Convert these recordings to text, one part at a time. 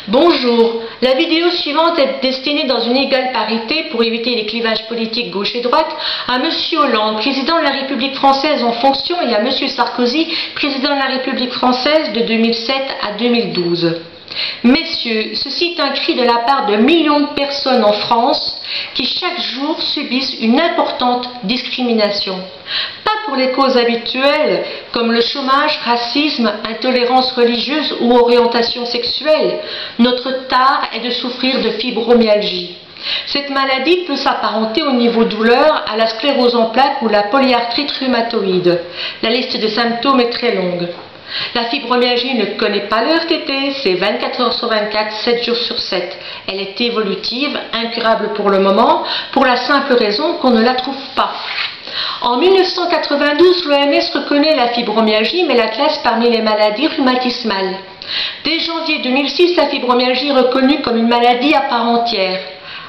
Bonjour, la vidéo suivante est destinée dans une égale parité pour éviter les clivages politiques gauche et droite à M. Hollande, président de la République française en fonction, et à M. Sarkozy, président de la République française de 2007 à 2012. Messieurs, ceci est un cri de la part de millions de personnes en France qui chaque jour subissent une importante discrimination. Pas pour les causes habituelles comme le chômage, racisme, intolérance religieuse ou orientation sexuelle. Notre tare est de souffrir de fibromyalgie. Cette maladie peut s'apparenter au niveau douleur à la sclérose en plaques ou la polyarthrite rhumatoïde. La liste de symptômes est très longue. La fibromyalgie ne connaît pas le RTT, c'est 24 heures sur 24, 7 jours sur 7. Elle est évolutive, incurable pour le moment, pour la simple raison qu'on ne la trouve pas. En 1992, l'OMS reconnaît la fibromyalgie, mais la classe parmi les maladies rhumatismales. Dès janvier 2006, la fibromyalgie est reconnue comme une maladie à part entière.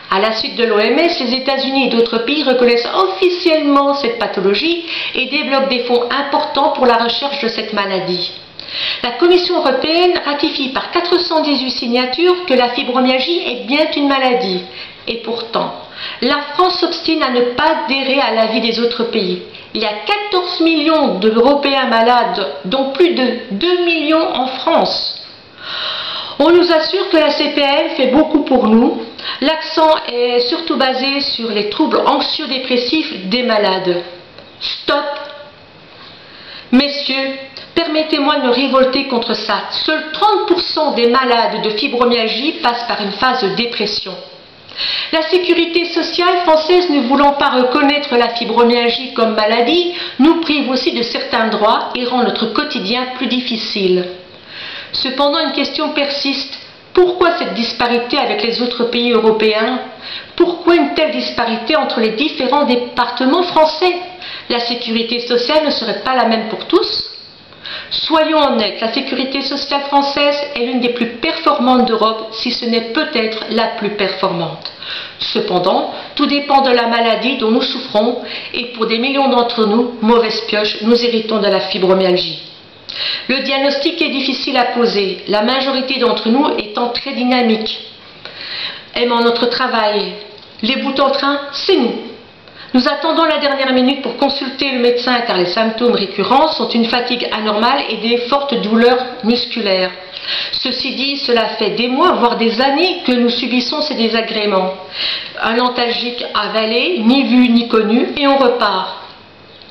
À la suite de l'OMS, les États-Unis et d'autres pays reconnaissent officiellement cette pathologie et débloquent des fonds importants pour la recherche de cette maladie. La Commission européenne ratifie par 418 signatures que la fibromyalgie est bien une maladie. Et pourtant, la France s'obstine à ne pas adhérer à l'avis des autres pays. Il y a 14 millions d'Européens malades, dont plus de 2 millions en France. On nous assure que la CPAM fait beaucoup pour nous. L'accent est surtout basé sur les troubles anxio-dépressifs des malades. Stop! Messieurs, permettez-moi de me révolter contre ça. Seuls 30% des malades de fibromyalgie passent par une phase de dépression. La sécurité sociale française, ne voulant pas reconnaître la fibromyalgie comme maladie, nous prive aussi de certains droits et rend notre quotidien plus difficile. Cependant, une question persiste. Pourquoi cette disparité avec les autres pays européens? Pourquoi une telle disparité entre les différents départements français? La sécurité sociale ne serait pas la même pour tous? Soyons honnêtes, la sécurité sociale française est l'une des plus performantes d'Europe, si ce n'est peut-être la plus performante. Cependant, tout dépend de la maladie dont nous souffrons, et pour des millions d'entre nous, mauvaise pioche, nous héritons de la fibromyalgie. Le diagnostic est difficile à poser, la majorité d'entre nous étant très dynamique, aimant notre travail. Les bouts en train, c'est nous. Nous attendons la dernière minute pour consulter le médecin car les symptômes récurrents sont une fatigue anormale et des fortes douleurs musculaires. Ceci dit, cela fait des mois, voire des années que nous subissons ces désagréments. Un antalgique avalé, ni vu ni connu, et on repart.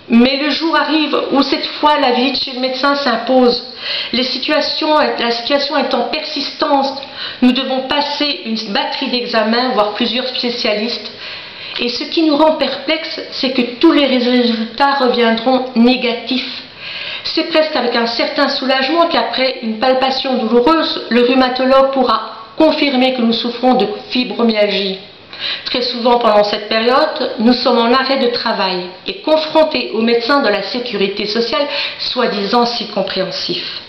Mais le jour arrive où cette fois la visite chez le médecin s'impose. La situation étant persistante, nous devons passer une batterie d'examens, voire plusieurs spécialistes. Et ce qui nous rend perplexes, c'est que tous les résultats reviendront négatifs. C'est presque avec un certain soulagement qu'après une palpation douloureuse, le rhumatologue pourra confirmer que nous souffrons de fibromyalgie. Très souvent pendant cette période, nous sommes en arrêt de travail et confrontés aux médecins de la sécurité sociale, soi-disant si compréhensifs.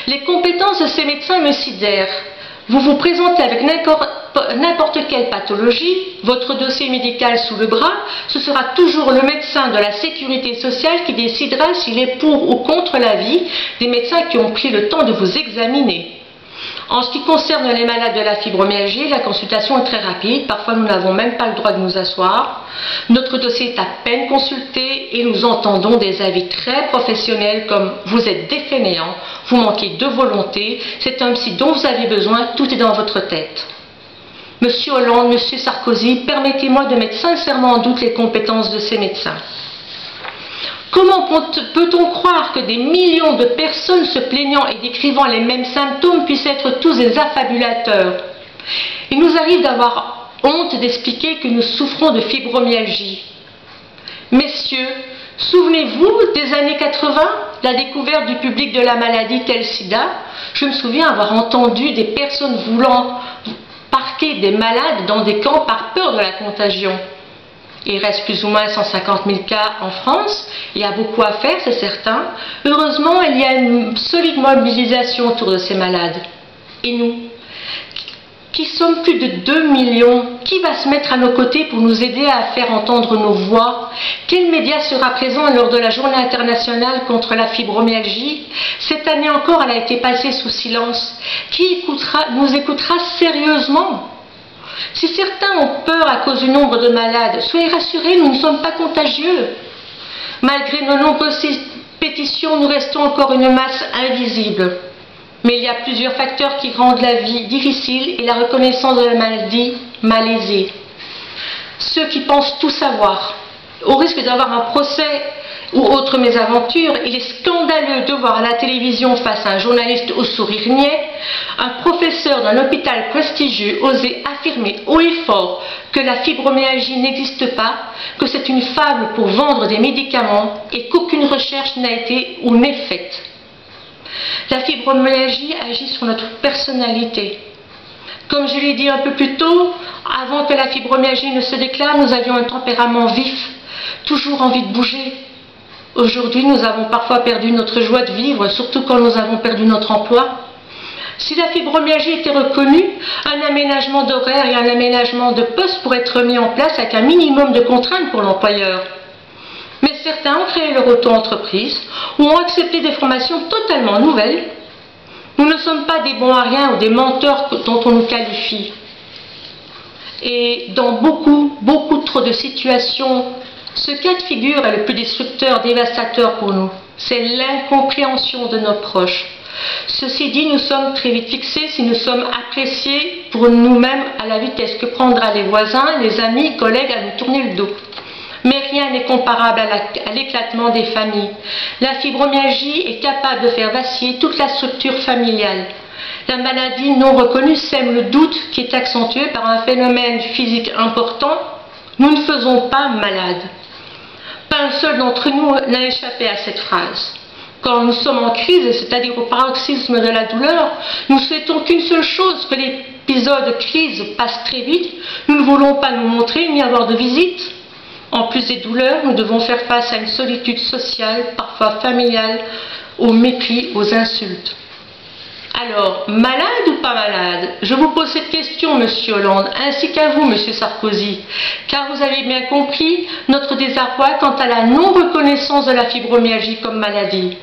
Les compétences de ces médecins me sidèrent. Vous vous présentez avec n'importe quelle pathologie, votre dossier médical sous le bras, ce sera toujours le médecin de la sécurité sociale qui décidera s'il est pour ou contre l'avis des médecins qui ont pris le temps de vous examiner. En ce qui concerne les malades de la fibromyalgie, la consultation est très rapide. Parfois, nous n'avons même pas le droit de nous asseoir. Notre dossier est à peine consulté et nous entendons des avis très professionnels comme « vous êtes des fainéants, vous manquez de volonté, c'est un psy dont vous avez besoin, tout est dans votre tête ». Monsieur Hollande, Monsieur Sarkozy, permettez-moi de mettre sincèrement en doute les compétences de ces médecins. Comment peut-on croire que des millions de personnes se plaignant et décrivant les mêmes symptômes puissent être tous des affabulateurs? Il nous arrive d'avoir honte d'expliquer que nous souffrons de fibromyalgie. Messieurs, souvenez-vous des années 80, la découverte du public de la maladie telle sida? Je me souviens avoir entendu des personnes voulant parquer des malades dans des camps par peur de la contagion. Il reste plus ou moins 150 000 cas en France. Il y a beaucoup à faire, c'est certain. Heureusement, il y a une solide mobilisation autour de ces malades. Et nous? qui sommes plus de 2 millions, qui va se mettre à nos côtés pour nous aider à faire entendre nos voix? Quel média sera présent lors de la journée internationale contre la fibromyalgie? Cette année encore, elle a été passée sous silence. Qui nous écoutera sérieusement? Si certains ont peur à cause du nombre de malades, soyez rassurés, nous ne sommes pas contagieux. Malgré nos nombreuses pétitions, nous restons encore une masse invisible. Mais il y a plusieurs facteurs qui rendent la vie difficile et la reconnaissance de la maladie malaisée. Ceux qui pensent tout savoir, au risque d'avoir un procès ou autre mésaventure, il est scandaleux de voir à la télévision face à un journaliste au sourire niais, un professeur d'un hôpital prestigieux oser affirmer haut et fort que la fibromyalgie n'existe pas, que c'est une fable pour vendre des médicaments et qu'aucune recherche n'a été ou n'est faite. La fibromyalgie agit sur notre personnalité. Comme je l'ai dit un peu plus tôt, avant que la fibromyalgie ne se déclare, nous avions un tempérament vif, toujours envie de bouger. Aujourd'hui, nous avons parfois perdu notre joie de vivre, surtout quand nous avons perdu notre emploi. Si la fibromyalgie était reconnue, un aménagement d'horaire et un aménagement de poste pourraient être mis en place avec un minimum de contraintes pour l'employeur. Mais certains ont créé leur auto-entreprise ou ont accepté des formations totalement nouvelles. Nous ne sommes pas des bons à rien ou des menteurs dont on nous qualifie. Et dans beaucoup trop de situations, ce cas de figure est le plus destructeur, dévastateur pour nous. C'est l'incompréhension de nos proches. Ceci dit, nous sommes très vite fixés si nous sommes appréciés pour nous-mêmes à la vitesse que prendra les voisins, les amis, les collègues à nous tourner le dos. Mais rien n'est comparable à l'éclatement des familles. La fibromyalgie est capable de faire vaciller toute la structure familiale. La maladie non reconnue sème le doute qui est accentué par un phénomène physique important. Nous ne faisons pas malades. Pas un seul d'entre nous n'a échappé à cette phrase. Quand nous sommes en crise, c'est-à-dire au paroxysme de la douleur, nous souhaitons qu'une seule chose, que l'épisode de crise passe très vite. Nous ne voulons pas nous montrer ni avoir de visite. En plus des douleurs, nous devons faire face à une solitude sociale, parfois familiale, au mépris, aux insultes. Alors, malade ou pas malade? Je vous pose cette question, Monsieur Hollande, ainsi qu'à vous, Monsieur Sarkozy, car vous avez bien compris notre désarroi quant à la non-reconnaissance de la fibromyalgie comme maladie.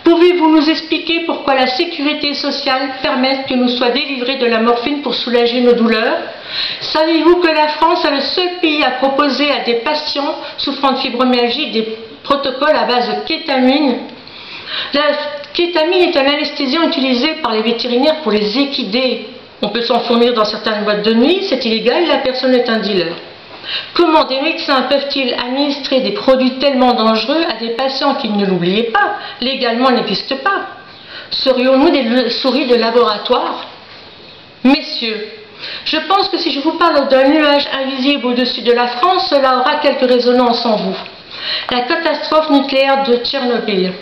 Pouvez-vous nous expliquer pourquoi la sécurité sociale permet que nous soient délivrés de la morphine pour soulager nos douleurs? Savez-vous que la France est le seul pays à proposer à des patients souffrant de fibromyalgie des protocoles à base de kétamine? La kétamine est un anesthésiant utilisé par les vétérinaires pour les équidés. On peut s'en fournir dans certaines boîtes de nuit, c'est illégal, la personne est un dealer. Comment des médecins peuvent-ils administrer des produits tellement dangereux à des patients qui, ne l'oubliez pas, légalement n'existent pas? Serions-nous des souris de laboratoire? Messieurs, je pense que si je vous parle d'un nuage invisible au-dessus de la France, cela aura quelques résonances en vous. La catastrophe nucléaire de Tchernobyl.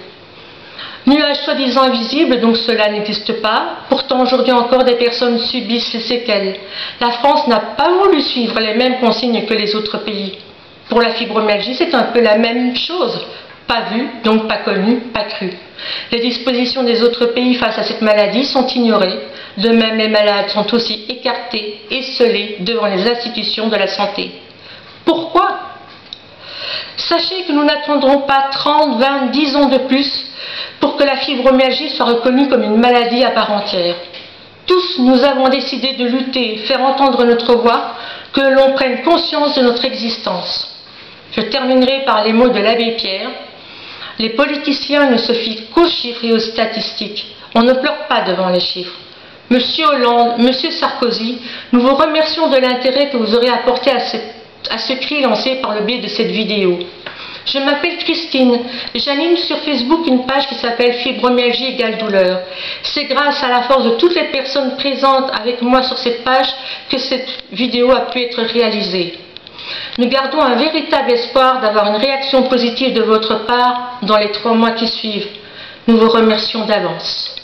Nuage soi-disant invisible, donc cela n'existe pas. Pourtant, aujourd'hui encore, des personnes subissent les séquelles. La France n'a pas voulu suivre les mêmes consignes que les autres pays. Pour la fibromyalgie, c'est un peu la même chose. Pas vu, donc pas connu, pas cru. Les dispositions des autres pays face à cette maladie sont ignorées. De même, les malades sont aussi écartés, esseulés devant les institutions de la santé. Pourquoi? Sachez que nous n'attendrons pas 30, 20, 10 ans de plus pour que la fibromyalgie soit reconnue comme une maladie à part entière. Tous, nous avons décidé de lutter, faire entendre notre voix, que l'on prenne conscience de notre existence. Je terminerai par les mots de l'abbé Pierre. Les politiciens ne se fient qu'aux chiffres et aux statistiques. On ne pleure pas devant les chiffres. Monsieur Hollande, Monsieur Sarkozy, nous vous remercions de l'intérêt que vous aurez apporté à ce cri lancé par le biais de cette vidéo. Je m'appelle Christine, j'anime sur Facebook une page qui s'appelle Fibromyalgie égale douleur. C'est grâce à la force de toutes les personnes présentes avec moi sur cette page que cette vidéo a pu être réalisée. Nous gardons un véritable espoir d'avoir une réaction positive de votre part dans les 3 mois qui suivent. Nous vous remercions d'avance.